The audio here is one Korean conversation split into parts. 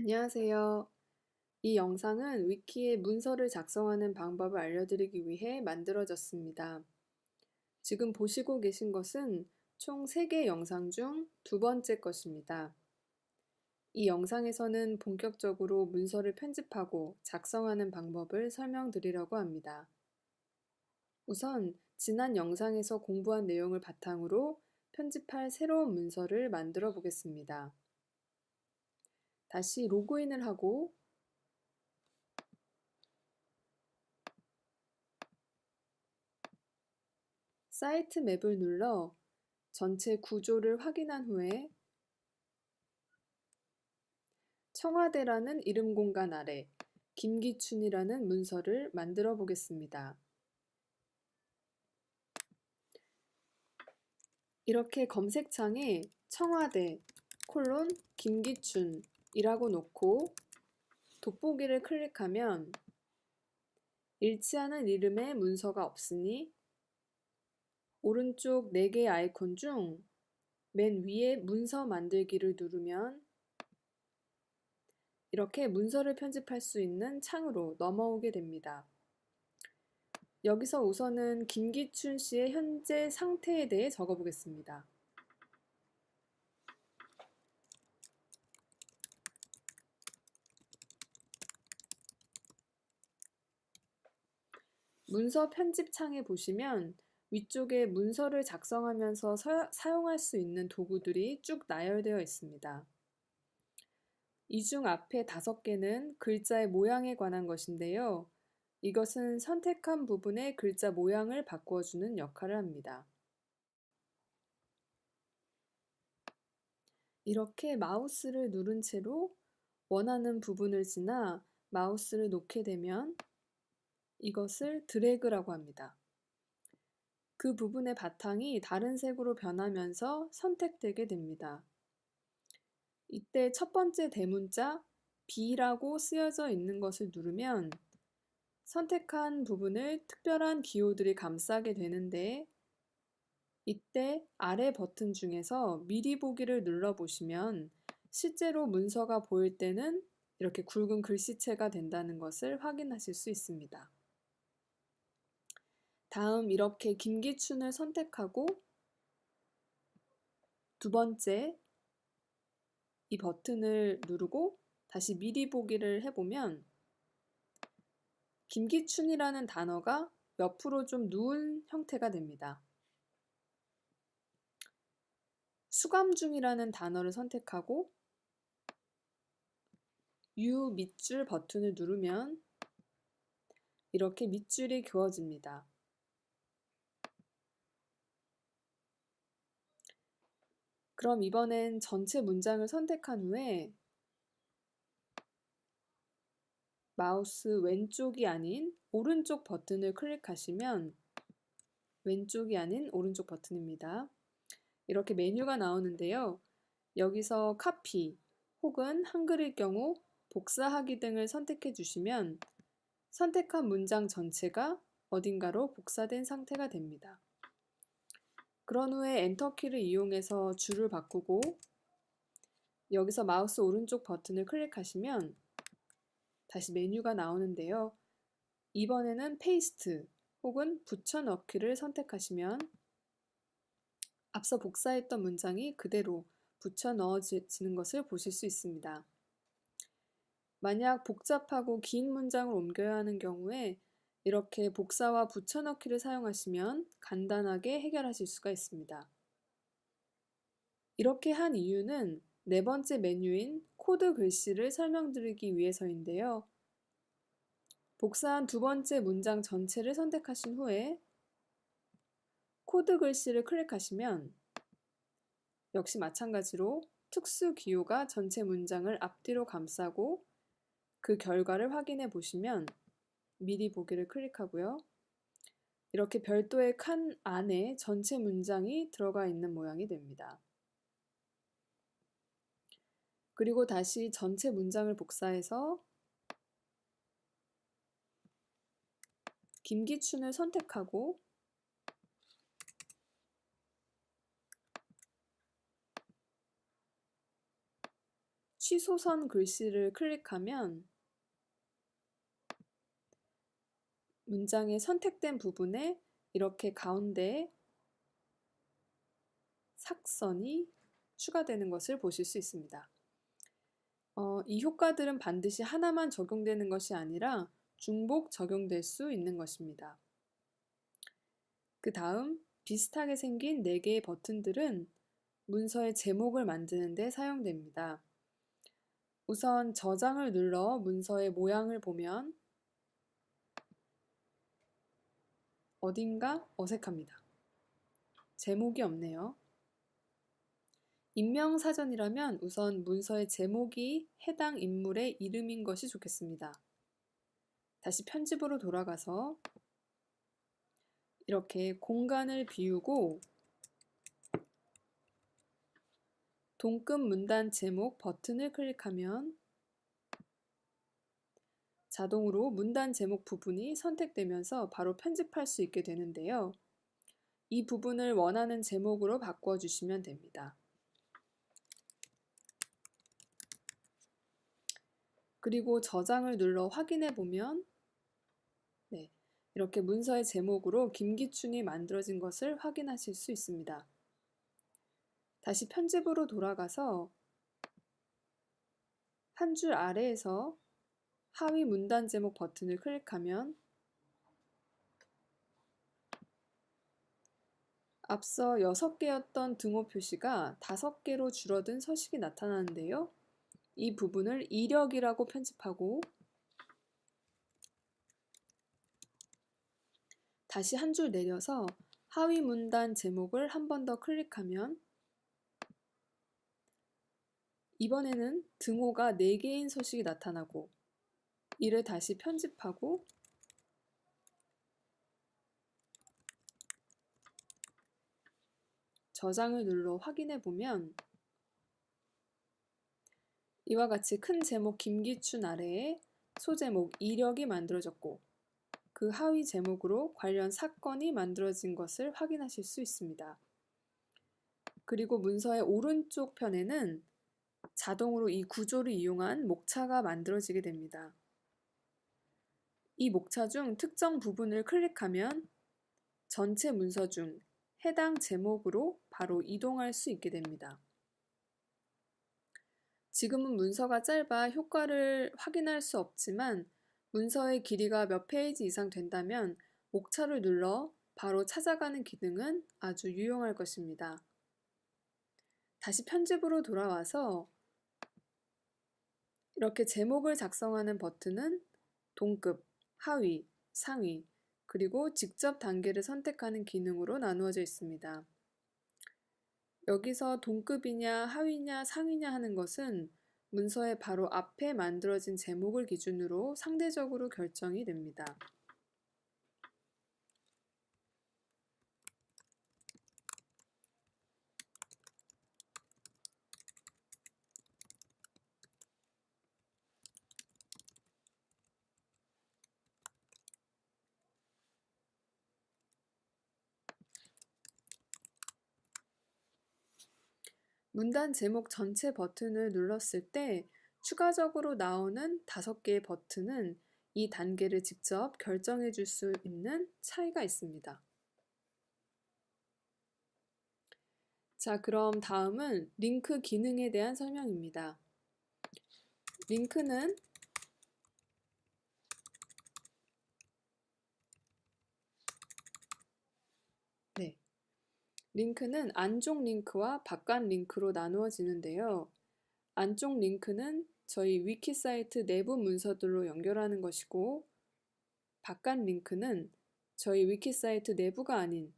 안녕하세요. 이 영상은 위키에 문서를 작성하는 방법을 알려드리기 위해 만들어졌습니다. 지금 보시고 계신 것은 총 3개 영상 중 두 번째 것입니다. 이 영상에서는 본격적으로 문서를 편집하고 작성하는 방법을 설명드리려고 합니다. 우선 지난 영상에서 공부한 내용을 바탕으로 편집할 새로운 문서를 만들어 보겠습니다. 다시 로그인을 하고 사이트 맵을 눌러 전체 구조를 확인한 후에 청와대라는 이름 공간 아래 김기춘이라는 문서를 만들어 보겠습니다. 이렇게 검색창에 청와대 김기춘이라고 놓고 돋보기를 클릭하면 일치하는 이름의 문서가 없으니 오른쪽 4개의 아이콘 중 맨 위에 문서 만들기를 누르면 이렇게 문서를 편집할 수 있는 창으로 넘어오게 됩니다. 여기서 우선은 김기춘 씨의 현재 상태에 대해 적어보겠습니다. 문서 편집 창에 보시면 위쪽에 문서를 작성하면서 사용할 수 있는 도구들이 쭉 나열되어 있습니다. 이 중 앞에 5개는 글자의 모양에 관한 것인데요. 이것은 선택한 부분의 글자 모양을 바꾸어주는 역할을 합니다. 이렇게 마우스를 누른 채로 원하는 부분을 지나 마우스를 놓게 되면 이것을 드래그라고 합니다. 그 부분의 바탕이 다른 색으로 변하면서 선택되게 됩니다. 이때 첫 번째 대문자 B라고 쓰여져 있는 것을 누르면 선택한 부분을 특별한 기호들이 감싸게 되는데 이때 아래 버튼 중에서 미리 보기를 눌러보시면 실제로 문서가 보일 때는 이렇게 굵은 글씨체가 된다는 것을 확인하실 수 있습니다. 다음 이렇게 김기춘을 선택하고 두 번째 이 버튼을 누르고 다시 미리 보기를 해보면 김기춘이라는 단어가 옆으로 좀 누운 형태가 됩니다. 수감 중이라는 단어를 선택하고 U 밑줄 버튼을 누르면 이렇게 밑줄이 그어집니다. 그럼 이번엔 전체 문장을 선택한 후에 마우스 왼쪽이 아닌 오른쪽 버튼을 클릭하시면 왼쪽이 아닌 오른쪽 버튼입니다. 이렇게 메뉴가 나오는데요. 여기서 카피 혹은 한글일 경우 복사하기 등을 선택해 주시면 선택한 문장 전체가 어딘가로 복사된 상태가 됩니다. 그런 후에 엔터키를 이용해서 줄을 바꾸고 여기서 마우스 오른쪽 버튼을 클릭하시면 다시 메뉴가 나오는데요. 이번에는 페이스트 혹은 붙여넣기를 선택하시면 앞서 복사했던 문장이 그대로 붙여 넣어지는 것을 보실 수 있습니다. 만약 복잡하고 긴 문장을 옮겨야 하는 경우에 이렇게 복사와 붙여넣기를 사용하시면 간단하게 해결하실 수가 있습니다. 이렇게 한 이유는 4번째 메뉴인 코드 글씨를 설명드리기 위해서인데요. 복사한 2번째 문장 전체를 선택하신 후에 코드 글씨를 클릭하시면 역시 마찬가지로 특수 기호가 전체 문장을 앞뒤로 감싸고 그 결과를 확인해 보시면 미리 보기를 클릭하고요. 이렇게 별도의 칸 안에 전체 문장이 들어가 있는 모양이 됩니다. 그리고 다시 전체 문장을 복사해서 김기춘을 선택하고 취소선 글씨를 클릭하면 문장의 선택된 부분에 이렇게 가운데에 삭선이 추가되는 것을 보실 수 있습니다. 이 효과들은 반드시 하나만 적용되는 것이 아니라 중복 적용될 수 있는 것입니다. 그 다음 비슷하게 생긴 4개의 버튼들은 문서의 제목을 만드는 데 사용됩니다. 우선 저장을 눌러 문서의 모양을 보면 어딘가 어색합니다. 제목이 없네요. 인명사전이라면 우선 문서의 제목이 해당 인물의 이름인 것이 좋겠습니다. 다시 편집으로 돌아가서 이렇게 공간을 비우고 동급 문단 제목 버튼을 클릭하면 자동으로 문단 제목 부분이 선택되면서 바로 편집할 수 있게 되는데요. 이 부분을 원하는 제목으로 바꿔주시면 됩니다. 그리고 저장을 눌러 확인해 보면 이렇게 문서의 제목으로 김기춘이 만들어진 것을 확인하실 수 있습니다. 다시 편집으로 돌아가서 한 줄 아래에서 하위 문단 제목 버튼을 클릭하면 앞서 6개였던 등호 표시가 5개로 줄어든 서식이 나타나는데요. 이 부분을 이력이라고 편집하고 다시 한 줄 내려서 하위 문단 제목을 한 번 더 클릭하면 이번에는 등호가 4개인 서식이 나타나고 이를 다시 편집하고 저장을 눌러 확인해 보면 이와 같이 큰 제목 김기춘 아래에 소제목 이력이 만들어졌고 그 하위 제목으로 관련 사건이 만들어진 것을 확인하실 수 있습니다. 그리고 문서의 오른쪽 편에는 자동으로 이 구조를 이용한 목차가 만들어지게 됩니다. 이 목차 중 특정 부분을 클릭하면 전체 문서 중 해당 제목으로 바로 이동할 수 있게 됩니다. 지금은 문서가 짧아 효과를 확인할 수 없지만 문서의 길이가 몇 페이지 이상 된다면 목차를 눌러 바로 찾아가는 기능은 아주 유용할 것입니다. 다시 편집으로 돌아와서 이렇게 제목을 작성하는 버튼은 동급, 하위, 상위, 그리고 직접 단계를 선택하는 기능으로 나누어져 있습니다. 여기서 동급이냐 하위냐 상위냐 하는 것은 문서의 바로 앞에 만들어진 제목을 기준으로 상대적으로 결정이 됩니다. 문단 제목 전체 버튼을 눌렀을 때 추가적으로 나오는 5개의 버튼은 이 단계를 직접 결정해 줄 수 있는 차이가 있습니다. 자, 그럼 다음은 링크 기능에 대한 설명입니다. 링크는 안쪽 링크와 바깥 링크로 나누어지는데요. 안쪽 링크는 저희 위키 사이트 내부 문서들로 연결하는 것이고 바깥 링크는 저희 위키 사이트 내부가 아닌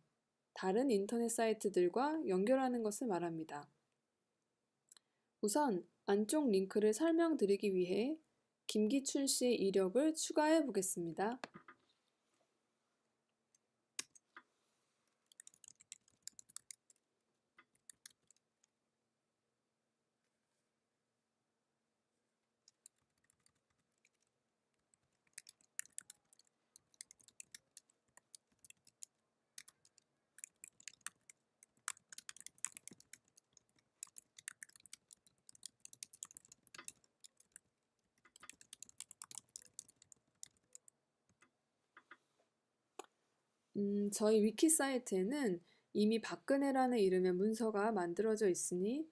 다른 인터넷 사이트들과 연결하는 것을 말합니다. 우선 안쪽 링크를 설명드리기 위해 김기춘 씨의 이력을 추가해 보겠습니다. 저희 위키 사이트에는 이미 박근혜라는 이름의 문서가 만들어져 있으니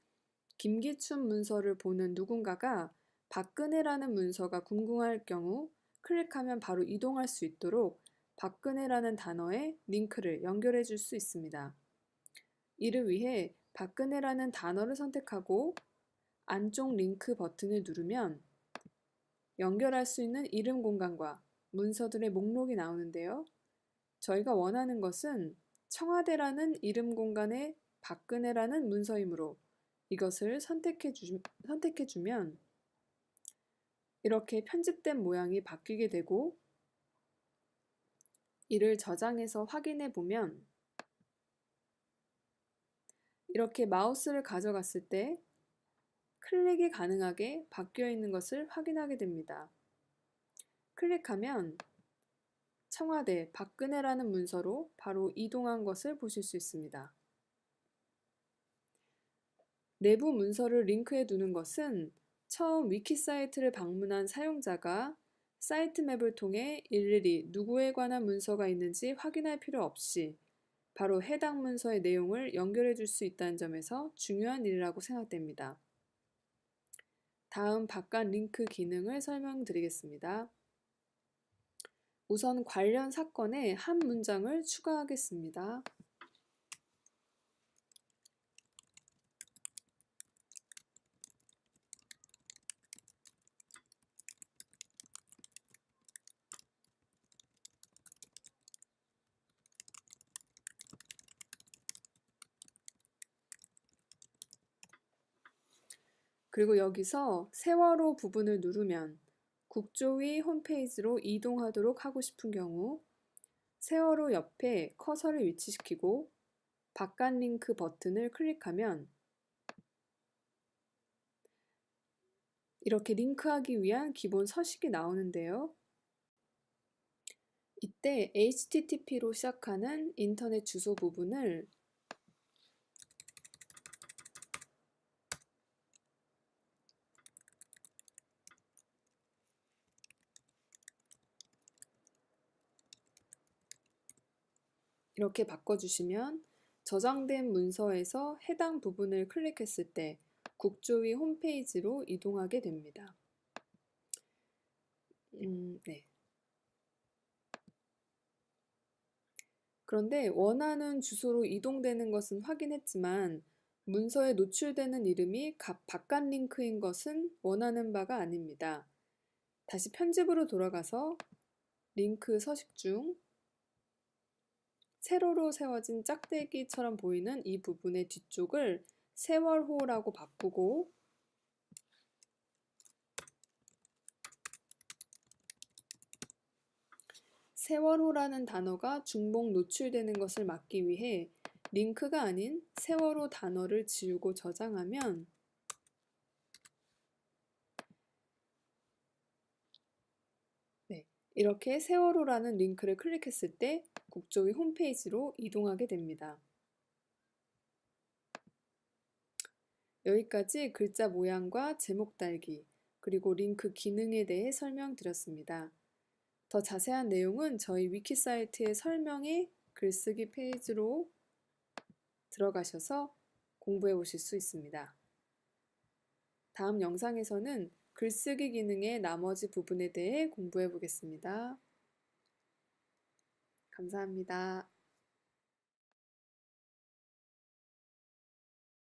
김기춘 문서를 보는 누군가가 박근혜라는 문서가 궁금할 경우 클릭하면 바로 이동할 수 있도록 박근혜라는 단어에 링크를 연결해 줄 수 있습니다. 이를 위해 박근혜라는 단어를 선택하고 안쪽 링크 버튼을 누르면 연결할 수 있는 이름 공간과 문서들의 목록이 나오는데요. 저희가 원하는 것은 청와대라는 이름 공간에 박근혜라는 문서이므로 이것을 선택해주면 이렇게 편집된 모양이 바뀌게 되고 이를 저장해서 확인해 보면 이렇게 마우스를 가져갔을 때 클릭이 가능하게 바뀌어 있는 것을 확인하게 됩니다. 클릭하면 청와대 박근혜라는 문서로 바로 이동한 것을 보실 수 있습니다. 내부 문서를 링크해 두는 것은 처음 위키 사이트를 방문한 사용자가 사이트 맵을 통해 일일이 누구에 관한 문서가 있는지 확인할 필요 없이 바로 해당 문서의 내용을 연결해 줄 수 있다는 점에서 중요한 일이라고 생각됩니다. 다음 바깥 링크 기능을 설명드리겠습니다. 우선 관련 사건에 한 문장을 추가하겠습니다. 그리고 여기서 세월호 부분을 누르면 국조위 홈페이지로 이동하도록 하고 싶은 경우 세월호 옆에 커서를 위치시키고 바깥 링크 버튼을 클릭하면 이렇게 링크하기 위한 기본 서식이 나오는데요. 이때 http로 시작하는 인터넷 주소 부분을 이렇게 바꿔주시면 저장된 문서에서 해당 부분을 클릭했을 때 국조위 홈페이지로 이동하게 됩니다. 네. 그런데 원하는 주소로 이동되는 것은 확인했지만 문서에 노출되는 이름이 바깥 링크인 것은 원하는 바가 아닙니다. 다시 편집으로 돌아가서 링크 서식 중 세로로 세워진 짝대기처럼 보이는 이 부분의 뒤쪽을 세월호라고 바꾸고 세월호라는 단어가 중복 노출되는 것을 막기 위해 링크가 아닌 세월호 단어를 지우고 저장하면 이렇게 세월호라는 링크를 클릭했을 때 국조위 홈페이지로 이동하게 됩니다. 여기까지 글자 모양과 제목 달기, 그리고 링크 기능에 대해 설명드렸습니다. 더 자세한 내용은 저희 위키 사이트의 설명에 글쓰기 페이지로 들어가셔서 공부해 보실 수 있습니다. 다음 영상에서는 글쓰기 기능의 나머지 부분에 대해 공부해 보겠습니다. 감사합니다.